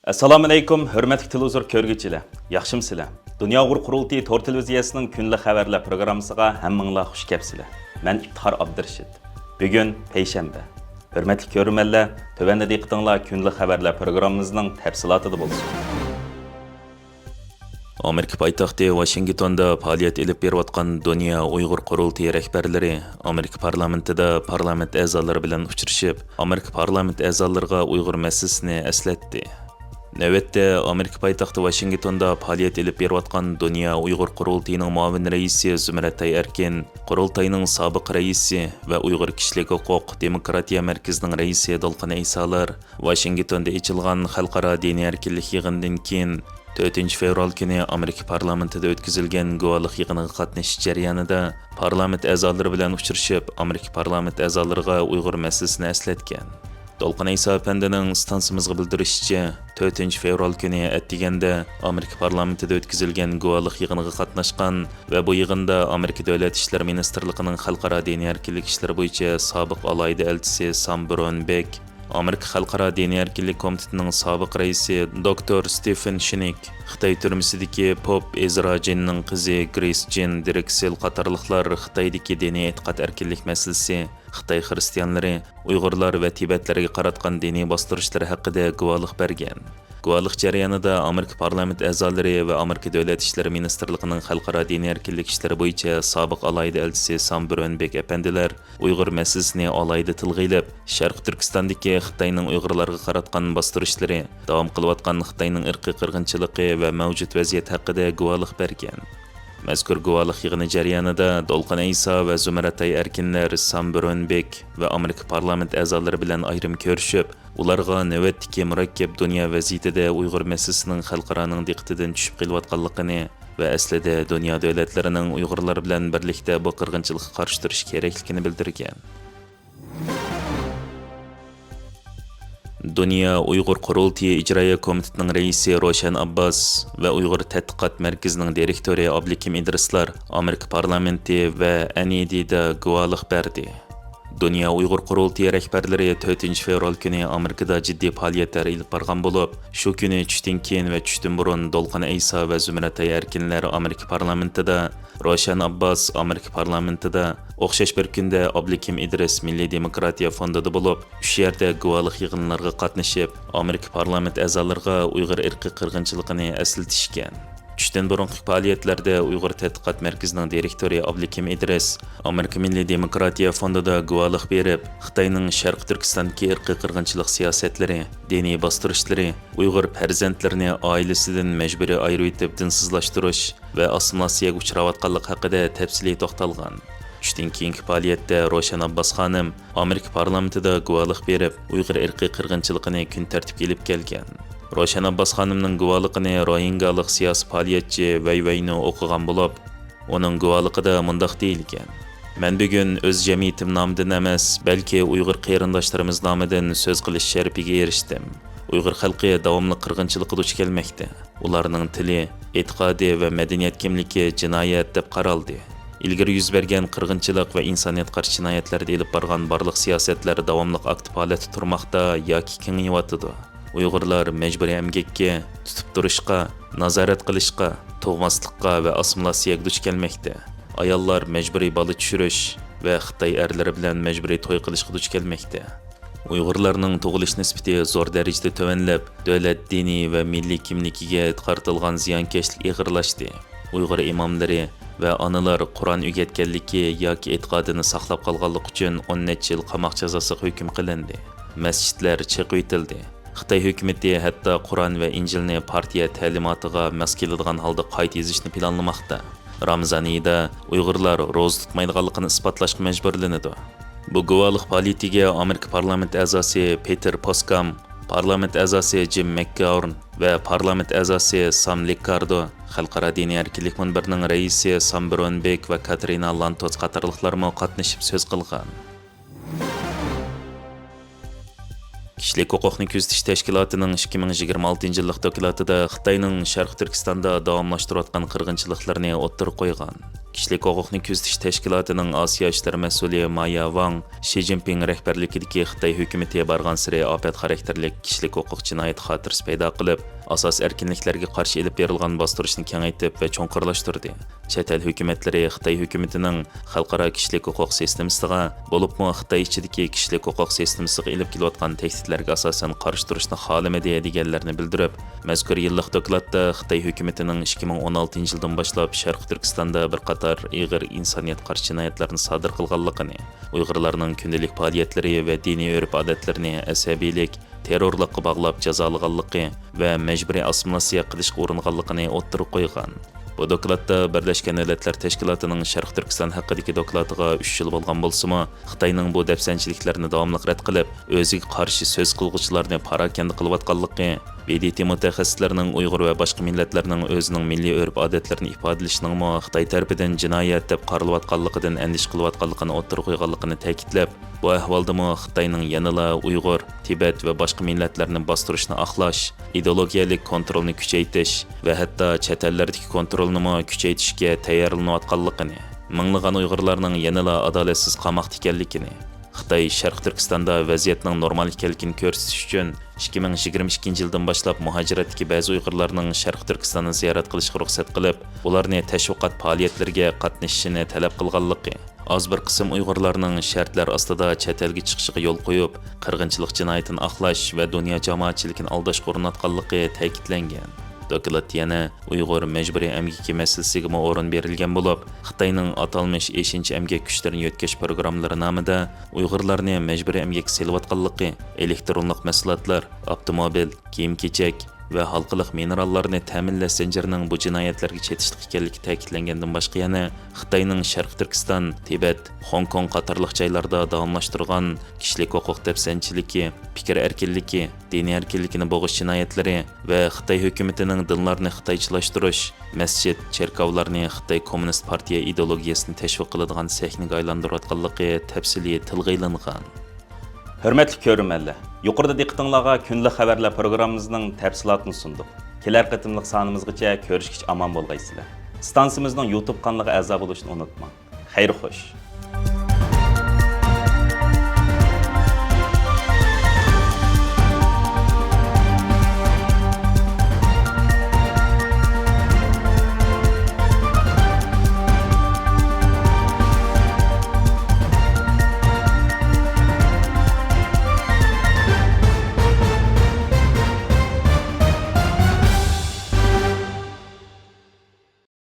Assalomu alaykum, hurmatli televizor ko'rguvchilar. Yaxshimsizlar? Dunyo qurultiyi Tor televiziyasining kunlik xabarlar programmasiga hammanglar xush kelibsizlar. Men İftihar Abdurashid. Bugun payshanba. Hurmatli ko'ruvchilar, tövəndə diqqətinizlər kunlik xabarlar programmamızning tafsilotida bo'lsin. Amerika poytaxti Washingtonda faoliyat elib berayotgan Dunyo Uyg'ur qurultiyi rahbarlari Amerika parlamentida parlament a'zolari bilan uchrashib, Amerika parlament a'zolariga Uyg'ur masalasini eslatdi. Növbətdə Amerika paytaxtı Washingtonda faoliyat elib berayotgan Dunyo Uyg'ur qurultiyining muavin raisi Zumrat Erkin, qurultayning sobiq raisi va Uyg'ur kishilik huquq demokratiya markazining raisi Dolqin Aysolar Washingtonda ochilgan xalqaro diniy erkinlik yig'inidan keyin 4 fevral kuni Amerika parlamentida o'tkazilgan guvohlik yig'iniga qatnashish jarayonida parlament a'zolari bilan uchrashib, Amerika parlament a'zolariga Uyg'ur masalasini eslatgan. Dolqin Ayso apandining stansimizga bildirishicha, 4 fevral kuni atdiganda Amerika parlamentida o'tkazilgan guvohlik yig'iniga qatnashgan va bu yig'inda Amerika davlat ishlar ministrligining xalqaro diniy erkinlik ishlari bo'yicha sobiq alohida elchisi Sam Brownback, Amerika Xalqaro diniy erkinlik komitetining sobiq raisi Dr. Stephen Shinik, Xitoy turmusidagi Pop Ezra Jinning qizi Grace Jin Drexel qatorliqlar Xitoydagi diniy e'tiqod erkinlik masalasi, Xitoy xristianlari, Uyg'urlar va Tibetlarga qaratgan diniy bostirishlar haqida guvohlik bergan. Guvohlik jarayonida Amerika parlament a'zolari va Amerika davlat ishlari ministrligining xalqaro diniy erkinlik ishlari bo'yicha sobiq alohida elchisi Sam Brownback apandilar Uyg'ur masalasini alohida tilga ilib, Sharq Turkistondagi Xitoyning Uyg'urlarga qaratgan bostirishlari, davom qilayotgan Xitoyning irqiy qirg'inchiligi va mavjud vaziyat haqida guvohlik bergan. Mazkur guvohlik yig'ini jarayonida Dolqin Ayso va Zumrat Erkinlar Sam Brownback va Amerika parlament a'zolari bilan ayrim ko'rishib, ularga navbatdagi murakkab dunyo vaziyatida Uyg'ur masalasining xalqaroning diqqatidan tushib kelayotganligini va aslida dunyo davlatlarining Uyg'urlar bilan birlikda bu qirg'inchilikqa qarshi turish kerakligini bildirgan. Dunyo Uyg'ur qurultiyi ijroiya komitetining raisi Roshan Abbas va Uyg'ur tadqiqot markazining direktori Abdukim Idrislar Amerika parlamenti va NEDda guvohlik berdi. Dunyo Uyg'ur qurultiyi rahbarlari 4 fevral kuni Amerikada jiddiy faoliyatlar ilib borgan bo'lib, shu kuni tushdan keyin va tushdan burun Dolqin Ayso va Zumrat Erkinlar Amerika parlamentida, Roshan Abbas Amerika parlamentida, o'xshash bir kunda Abdukim Idris Milliy demokratiya fondida bo'lib, shu yerda guvohlik yig'inlariga qatnashib, Amerika parlament a'zolariga Uyg'ur irqiy qirg'inchiligini eslatishgan. Tushdan burungi faoliyatlarda Uyg'ur tadqiqot markazining direktori Abdukim Idris Amerika Milliy demokratiya fondida guvohlik berib, Xitoyning Sharq Turkistondagi irqiy qirg'inchilik siyosatlari, diniy bostirishlari, Uyg'ur farzandlarini oilasidan majburiy ayirib etib dinsizlashtirish va assimilyatsiyaga uchrayotganlik haqida tafsiliy to'xtalgan. Tushdan keyingi faoliyatda Roshan Abbas xonim Amerika parlamentida guvohlik berib, Uyg'ur irqiy qirg'inchiligini kun tartibga ilib kelgan. Roshan Abbas xonimning guvohligini rohingalik siyosiy faoliyatchi Vayvayni o'qigan bo'lib, uning guvohligida mundaq deyilgan: "Men bugun o'z jamiyatim nomidan emas, balki Uyg'ur qarindoshlarimiz nomidan so'z qilish sharafiga erishdim. Uyg'ur xalqi davomli qirg'inchilikqa duch kelmoqda. Ularning tili, e'tiqodi va madaniyat kimligi jinoyat deb qaraldi. Ilgari yuz bergan qirg'inchilik va insoniyat qarshi jinoyatlarda elib borgan barliq siyosatlar davomli aktiv holatda turmoqda yoki kengayotdi. Uyg'urlar majburiy emgakka, tutib turishga, nazorat qilishga, tug'maslikqa va assimilyatsiyaga duch kelmoqda. Ayollar majburiy bola tushirish va Xitoy erlari bilan majburiy to'y qilishga duch kelmoqda. Uyg'urlarning tug'ilish nisbati zo'r darajada tuvanlab, davlat diniy va milliy kimligiga qartilgan ziyonkashlik ig'irlashdi. Uyg'ur imomlari va onalar Qur'on o'rgatganligi yoki e'tiqodini saqlab qolganlik uchun 10 necha yil qamoq jazosiga hukm qilindi. Masjidlar chiqib etildi. Xitoy hukumatı hatto Qur'on va Injilni partiya ta'limotiga mos keladigan holda qayta yozishni planlamoqda. Ramazon oyida Uyg'urlar ro'za tutmaydiganligini isbotlashga majburlanadi. Bu guvohlik faoliyatiga Amerika parlament a'zosi Peter Poskam, parlament a'zosi Jim McGovern va parlament a'zosi Sam Ricardo, xalqaro diniy erkinlik munbirining raisi Sam Brownback va Katrina Lantos qatorliqlar qatnashib so'z qilgan. Kishilik huquqni kuzatish tashkilotining 2026 yillik dokladida Xitoyning Sharq Turkistonda davomlashtirayotgan qirg'inchiliklarni o'ttirib qo'ygan. Kişilik huquqni kuzatish tashkilotining Osiyo ishlari mas'uli Maya Wang, Shi Jinping rahbarligidagi Xitoy hukumati bargan sari ofat xarakterlik kişilik huquq jinoyat xotirasi paydo qilib, asos erkinliklarga qarshi elib berilgan bostirishni kengaytib va cho'nqirlashtirdi. Chet el hukumatlari Xitoy hukumatining xalqaro kişilik huquq sistemasiga, bo'libmi Xitoy ichidagi kişilik huquq sistemasiga elib kelayotgan tahdidlarga asosan qarshi turishni xohlamadi deganlarni bildirib, mazkur yillik dokladda Xitoy hukumatining 2016-yildan boshlab Sharq Turkistonda bir qator ig'ir insoniyat qarshi jinoyatlarni sodir qilganligini, Uyg'urlarning kundalik faoliyatlari va diniy urf-odatlarini asabiylik, terrorlikqa bog'lab jazolaganligi va majburiy assimilyatsiya qilishga uringanligini o'ttirib qo'ygan. Bu dokladda Birleşken Milletler Teşkilatı'nın Sharq Turkiston haqidagi dokladiga 3 yil bo'lgan bo'lsa-mu, Xitoyning bu dafsanchiliklarni davomli rad qilib, o'ziga qarshi so'z qilguvchilarni parakanda qilayotganligi, BDT mutaxassislarining Uyg'ur va boshqa millatlarning o'zining milliy urf-odatlarini ifodalashining Xitoy tarafidan jinoyat deb qaralayotganligidan andish qilayotganligini o'ttirib qo'yganligini ta'kidlab, bu ahvolda Xitoyning yanada Uyg'ur, Tibet va boshqa millatlarni bostirishni aqlash, ideologiyalik kontrolni kuchaytirish va hatto chet ellardagi kontrolni kuchaytirishga tayyorlanayotganligini, minglagan Uyg'urlarning yanada adolatsiz qamoqda ekanligini, Xitoy Sharq Turkistonda vaziyatning normal ekanligini ko'rsatish uchun 2022-yildan boshlab muhojiratdagi ba'zi Uyg'urlarning Sharq Turkistonni ziyorat qilishga ruxsat qilib, ularni tashviqot faoliyatlariga qatnashishini talab qilganligi, az bir qism Uyg'urlarning shartlar ostida chet elga chiqishiga yo'l qo'yib, qirg'inchilik jinoyatini aqlash va dunyo jamoatchiligini aldashga urinayotganligi ta'kidlangan. Doklad yana Uyg'ur majburiy emgaki masalasiga o'rin berilgan bo'lib, Xitoyning atalmish 5-chi emgak kuchlarini yo'tkash programmalari nomida Uyg'urlarni majburiy emgakka selayotganligi, elektronlik mahsulotlar, avtomobil, kiyim-kechak va halqiliq minerallarni ta'minlash zanjirining bu jinoyatlarga chetishlik ekanligi ta'kidlangandan boshqa yana Xitoyning Sharq Turkiston, Tibet, Hong Kong qatorliq joylarda davomlashtirgan kishilik huquq dafsanchiligi, fikr erkinligi, diniy erkinlikni bo'g'ish jinoyatlari va Xitoy hukumatining dinlarni xitoychilashtirish, masjid, cherkovlarni Xitoy Kommunist partiya ideologiyasini tashviq qiladigan sahnaga aylantirayotganligi tafsiliy tilga ilingan. Hürmetli körürmenler, yuqorida diqqatingizga kunlik xabarlar programmamızning tafsilotini sundik. Kelar qitimliq sonimizgacha ko'rishgich aman bo'lgaysizlar. Stansiyamizning YouTube kanaliga a'zo bo'lishni unutmang. Xayr xo'sh.